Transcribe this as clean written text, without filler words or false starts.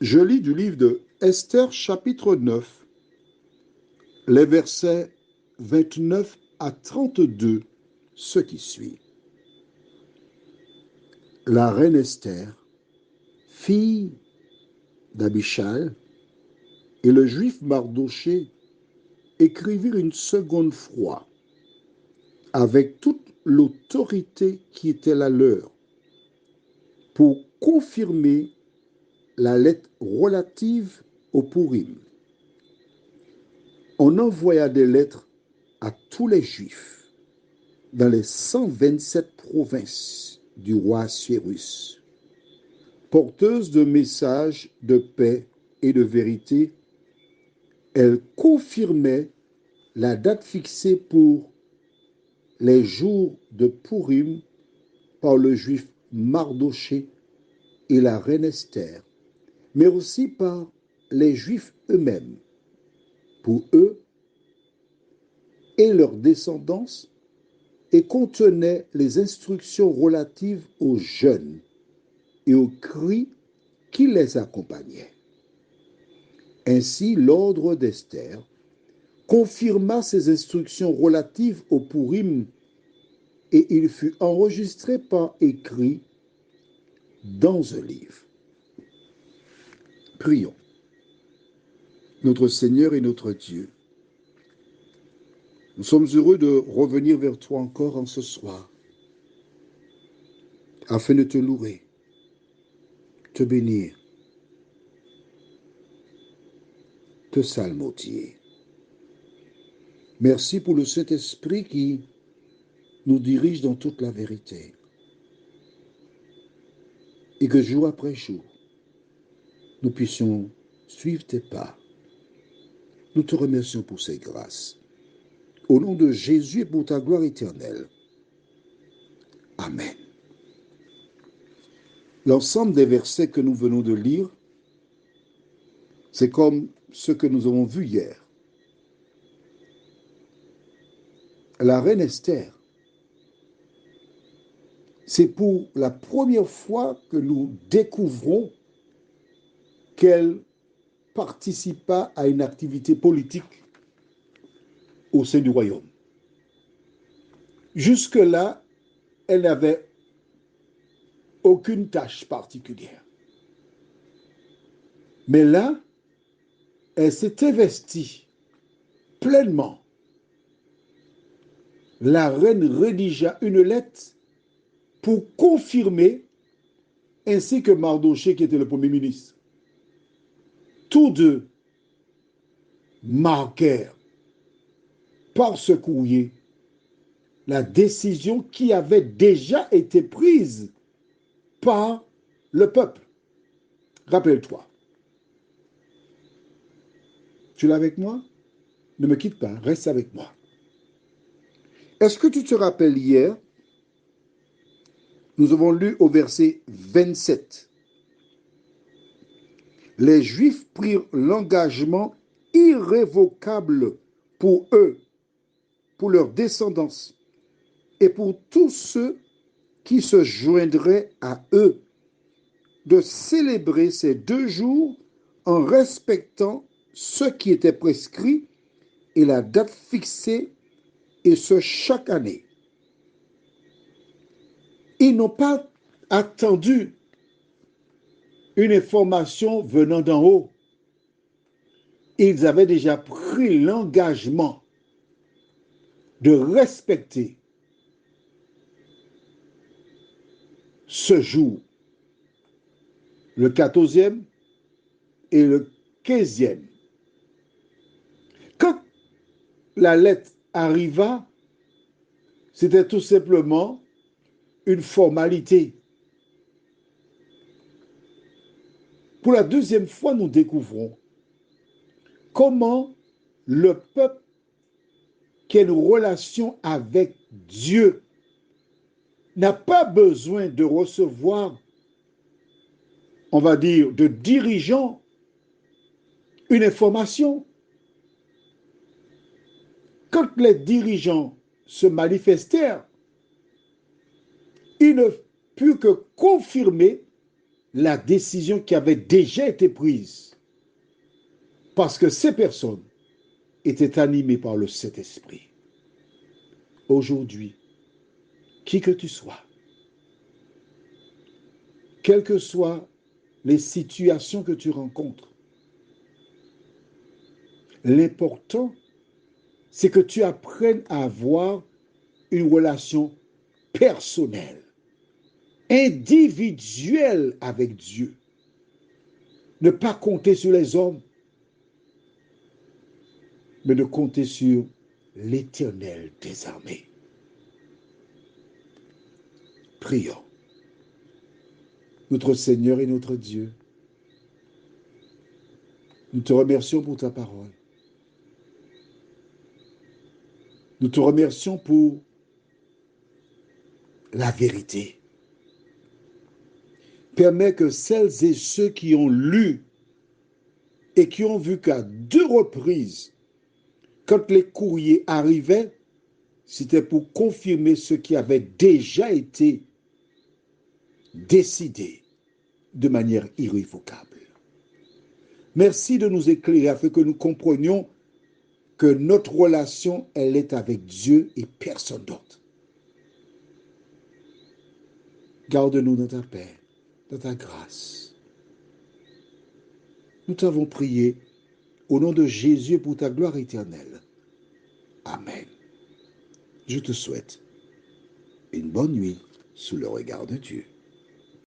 Je lis du livre de Esther chapitre 9, les versets 29 à 32, ce qui suit. La reine Esther, fille d'Abichal, et le juif Mardochée écrivirent une seconde fois, avec toute l'autorité qui était la leur, pour confirmer la lettre relative au Pourim. On envoya des lettres à tous les Juifs dans les 127 provinces du roi Assuérus, porteuses de messages de paix et de vérité. Elles confirmaient la date fixée pour les jours de Pourim par le juif Mardochée et la reine Esther, mais aussi par les Juifs eux-mêmes. Pour eux et leur descendance, et contenait les instructions relatives aux jeûnes et aux cris qui les accompagnaient. Ainsi, l'ordre d'Esther confirma ces instructions relatives au Pourim et il fut enregistré par écrit dans un livre. Prions. Notre Seigneur et notre Dieu, nous sommes heureux de revenir vers toi encore en ce soir, afin de te louer, te bénir, te psalmodier. Merci pour le Saint-Esprit qui nous dirige dans toute la vérité. Et que jour après jour, nous puissions suivre tes pas. Nous te remercions pour ces grâces. Au nom de Jésus et pour ta gloire éternelle. Amen. L'ensemble des versets que nous venons de lire, c'est comme ce que nous avons vu hier. La reine Esther, c'est pour la première fois que nous découvrons qu'elle participa à une activité politique au sein du royaume. Jusque-là, elle n'avait aucune tâche particulière. Mais là, elle s'est investie pleinement. La reine rédigea une lettre pour confirmer, ainsi que Mardochée qui était le premier ministre. Tous deux marquèrent par ce courrier la décision qui avait déjà été prise par le peuple. Rappelle-toi. Tu l'as avec moi? Ne me quitte pas, reste avec moi. Est-ce que tu te rappelles hier, nous avons lu au verset 27. Les Juifs prirent l'engagement irrévocable pour eux, pour leur descendance et pour tous ceux qui se joindraient à eux, de célébrer ces 2 jours en respectant ce qui était prescrit et la date fixée, et ce chaque année. Ils n'ont pas attendu une information venant d'en haut. Ils avaient déjà pris l'engagement de respecter ce jour, le 14e et le 15e. Quand la lettre arriva, c'était tout simplement une formalité. Pour la deuxième fois, nous découvrons comment le peuple qui a une relation avec Dieu n'a pas besoin de recevoir, on va dire, de dirigeants, une information. Quand les dirigeants se manifestèrent, ils ne purent que confirmer la décision qui avait déjà été prise parce que ces personnes étaient animées par le Saint-Esprit. Aujourd'hui, qui que tu sois, quelles que soient les situations que tu rencontres, l'important, c'est que tu apprennes à avoir une relation personnelle, individuelle avec Dieu. Ne pas compter sur les hommes, mais de compter sur l'Éternel des armées. Prions. Notre Seigneur et notre Dieu, nous te remercions pour ta parole. Nous te remercions pour la vérité. Permets que celles et ceux qui ont lu et qui ont vu qu'à 2 reprises, quand les courriers arrivaient, c'était pour confirmer ce qui avait déjà été décidé de manière irrévocable. Merci de nous éclairer afin que nous comprenions que notre relation, elle est avec Dieu et personne d'autre. Garde-nous dans ta paix, dans ta grâce. Nous t'avons prié au nom de Jésus pour ta gloire éternelle. Amen. Je te souhaite une bonne nuit sous le regard de Dieu.